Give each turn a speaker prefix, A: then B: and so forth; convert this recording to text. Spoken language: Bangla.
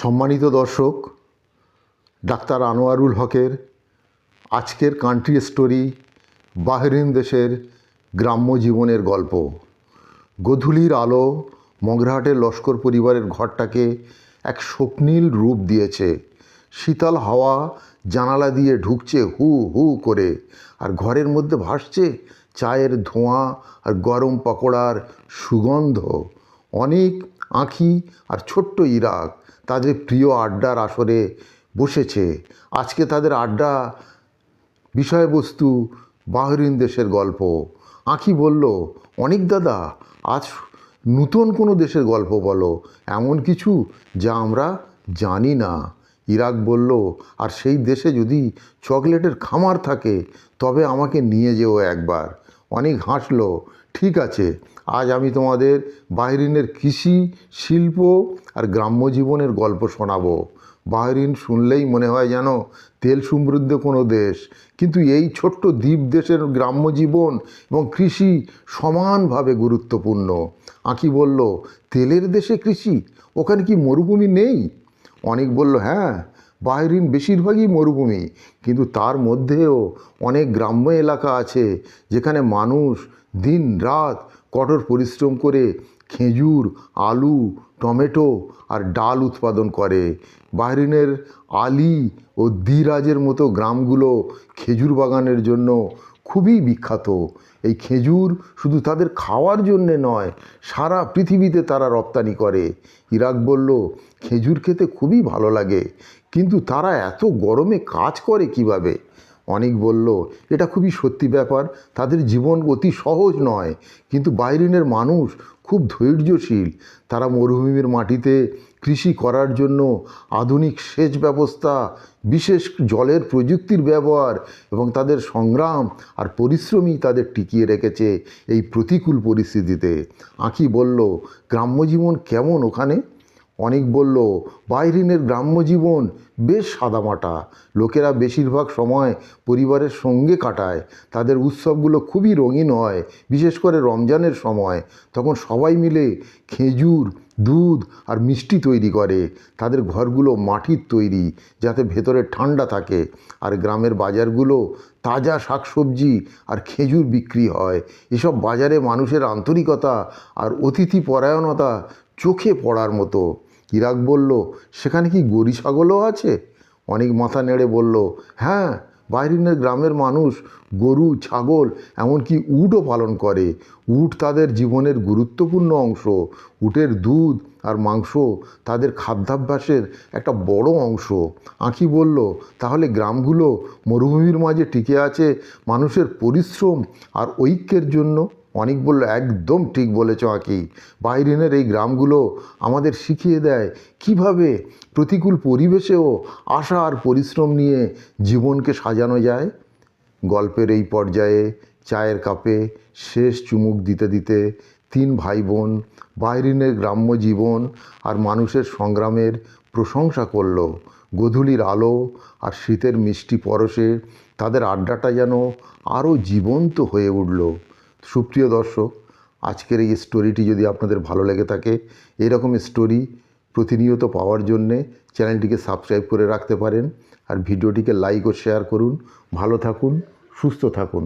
A: সম্মানিত দর্শক, ডাক্তার আনোয়ারুল হকের আজকের কান্ট্রি স্টোরি বাহরিন দেশের গ্রাম্য জীবনের গল্প। গোধূলির আলো মগরাহাটের লস্কর পরিবারের ঘরটাকে এক স্বপ্নীল রূপ দিয়েছে। শীতল হাওয়া জানালা দিয়ে ঢুকছে হু হু করে, আর ঘরের মধ্যে ভাসছে চায়ের ধোঁয়া আর গরম পকোড়ার সুগন্ধ। অনেক আঁখি আর ছোট্ট ইরাক তাদের প্রিয় আড্ডার আসরে বসেছে। আজকে তাদের আড্ডা বিষয়বস্তু বাহরিন দেশের গল্প। আঁখি বলল, অনেক দাদা, আজ নূতন কোনো দেশের গল্প বলো, এমন কিছু যা আমরা জানি না। ইরাক বলল, আর সেই দেশে যদি চকলেটের খামার থাকে তবে আমাকে নিয়ে যেও একবার। অনেক হাসলো। ঠিক আছে, আজ আমি তোমাদের বাহরিনের কৃষি, শিল্প আর গ্রাম্য জীবনের গল্প শোনাবো। বাহরিন শুনলেই মনে হয় যেন তেল সমৃদ্ধ কোনো দেশ, কিন্তু এই ছোট্ট দ্বীপ দেশের গ্রাম্য জীবন এবং কৃষি সমানভাবে গুরুত্বপূর্ণ। আঁকি বলল, তেলের দেশে কৃষি? ওখানে কি মরুভূমি নেই? অনেক বলল, হ্যাঁ, বাহরিন বেশিরভাগই মরুভূমি, কিন্তু তার মধ্যেও অনেক গ্রাম্য এলাকা আছে যেখানে মানুষ দিন রাত কঠোর পরিশ্রম করে খেজুর, আলু, টমেটো আর ডাল উৎপাদন করে। বাহরিনের আলি ও দিরাজের মতো গ্রামগুলো খেজুর বাগানের জন্য খুবই বিখ্যাত। এই খেজুর শুধু তাদের খাওয়ার জন্যে নয়, সারা পৃথিবীতে তারা রপ্তানি করে। ইরাক বলল, খেজুর খেতে খুবই ভালো লাগে, কিন্তু তারা এত গরমে কাজ করে কিভাবে? অনেক বলল, এটা খুবই সত্যি ব্যাপার, তাদের জীবন অতি সহজ নয়, কিন্তু বাহরিনের মানুষ খুব ধৈর্যশীল। তারা মরুভূমির মাটিতে কৃষি করার জন্য আধুনিক সেচ ব্যবস্থা, বিশেষ জলের প্রযুক্তির ব্যবহার এবং তাদের সংগ্রাম আর পরিশ্রমই তাদের টিকিয়ে রেখেছে এই প্রতিকূল পরিস্থিতিতে। আঁখি বলল, গ্রাম্য জীবন কেমন ওখানে? অনেক বলল, বাহরিনের গ্রাম্য জীবন বেশ সাদামাটা। লোকেরা বেশিরভাগ সময় পরিবারের সঙ্গে কাটায়। তাদের উৎসবগুলো খুবই রঙিন হয়, বিশেষ করে রমজানের সময়। তখন সবাই মিলে খেজুর, দুধ আর মিষ্টি তৈরি করে। তাদের ঘরগুলো মাটির তৈরি, যাতে ভেতরে ঠান্ডা থাকে। আর গ্রামের বাজারগুলো তাজা শাকসবজি আর খেজুর বিক্রি হয়। এসব বাজারে মানুষের আন্তরিকতা আর অতিথি পরায়ণতা চোখে পড়ার মতো। ইরাক বলল, সেখানে কি গরু ছাগলও আছে? অনেক মাথা নেড়ে বলল, হ্যাঁ, বাহরিনের গ্রামের মানুষ গরু, ছাগল, এমনকি উটও পালন করে। উট তাদের জীবনের গুরুত্বপূর্ণ অংশ। উটের দুধ আর মাংস তাদের খাদ্যাভ্যাসের একটা বড় অংশ। আঁখি বলল, তাহলে গ্রামগুলো মরুভূমির মাঝে টিকে আছে মানুষের পরিশ্রম আর ঐক্যের জন্য? অনেক বলল, একদম ঠিক বলেছ আঁকি। বাহরিনের এই গ্রামগুলো আমাদের শিখিয়ে দেয় কিভাবে প্রতিকূল পরিবেশেও আশা আর পরিশ্রম নিয়ে জীবনকে সাজানো যায়। গল্পের এই পর্যায়ে চায়ের কাপে শেষ চুমুক দিতে দিতে তিন ভাই বোন বাহরিনের গ্রাম্য জীবন আর মানুষের সংগ্রামের প্রশংসা করল। গোধূলির আলো আর শীতের মিষ্টি পরশে তাদের আড্ডাটা যেন আরও জীবন্ত হয়ে উঠল। সুপ্রিয় দর্শক, আজকের এই স্টোরিটি যদি আপনাদের ভালো লেগে থাকে, এরকম স্টোরি প্রতিনিয়ত পাওয়ার জন্যে চ্যানেলটিকে সাবস্ক্রাইব করে রাখতে পারেন, আর ভিডিওটিকে লাইক ও শেয়ার করুন। ভালো থাকুন, সুস্থ থাকুন।